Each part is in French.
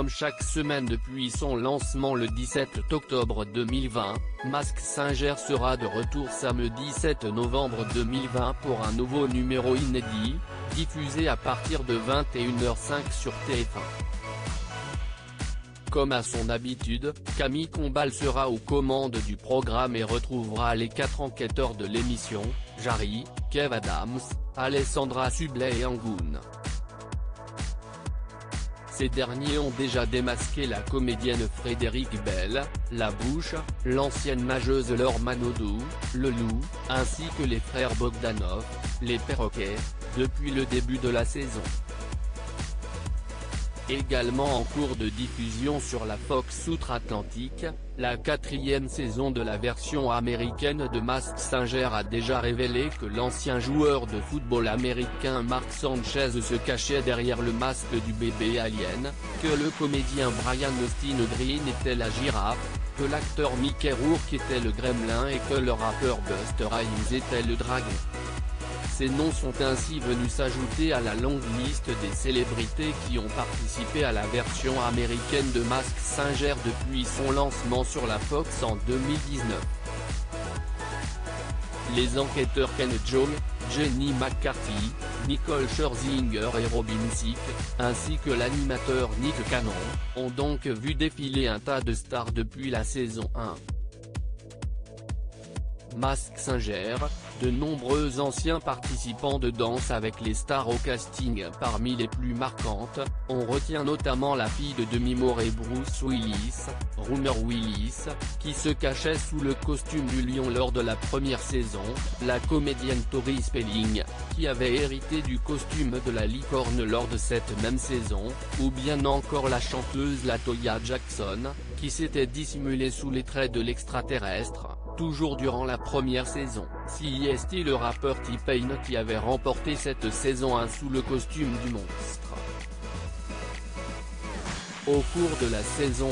Comme chaque semaine depuis son lancement le 17 octobre 2020, Mask Singer sera de retour samedi 7 novembre 2020 pour un nouveau numéro inédit, diffusé à partir de 21h05 sur TF1. Comme à son habitude, Camille Combal sera aux commandes du programme et retrouvera les 4 enquêteurs de l'émission, Jarry, Kev Adams, Alessandra Sublet et Angoune. Ces derniers ont déjà démasqué la comédienne Frédérique Bell, La Bouche, l'ancienne nageuse Laure Manodou, Le Loup, ainsi que les frères Bogdanov, les perroquets, depuis le début de la saison. Également en cours de diffusion sur la Fox outre-Atlantique, la 4e saison de la version américaine de Mask Singer a déjà révélé que l'ancien joueur de football américain Mark Sanchez se cachait derrière le masque du bébé alien, que le comédien Brian Austin Green était la girafe, que l'acteur Mickey Rourke était le gremlin et que le rappeur Busta Rhymes était le dragon. Ces noms sont ainsi venus s'ajouter à la longue liste des célébrités qui ont participé à la version américaine de Mask Singer depuis son lancement sur la Fox en 2019. Les enquêteurs Ken Jeong, Jenny McCarthy, Nicole Scherzinger et Robin Thicke, ainsi que l'animateur Nick Cannon, ont donc vu défiler un tas de stars depuis la saison 1. Mask Singer, de nombreux anciens participants de Danse avec les stars au casting. Parmi les plus marquantes, on retient notamment la fille de Demi Moore et Bruce Willis, Rumor Willis, qui se cachait sous le costume du lion lors de la première saison, la comédienne Tori Spelling, qui avait hérité du costume de la licorne lors de cette même saison, ou bien encore la chanteuse LaToya Jackson, qui s'était dissimulée sous les traits de l'extraterrestre, toujours durant la première saison. CST le rappeur T-Pain qui avait remporté cette saison 1 sous le costume du monstre. Au cours de la saison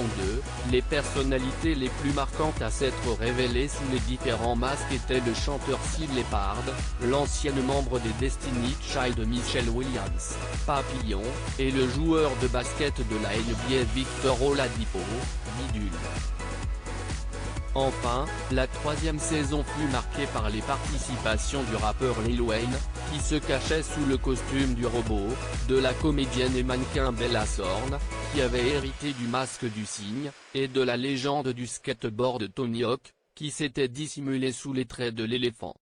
2, les personnalités les plus marquantes à s'être révélées sous les différents masques étaient le chanteur Sid Leppard, l'ancienne membre des Destiny Child Michelle Williams, Papillon, et le joueur de basket de la NBA Victor Oladipo, Bidule. Enfin, la 3e saison fut marquée par les participations du rappeur Lil Wayne, qui se cachait sous le costume du robot, de la comédienne et mannequin Bella Thorne, qui avait hérité du masque du cygne, et de la légende du skateboard Tony Hawk, qui s'était dissimulé sous les traits de l'éléphant.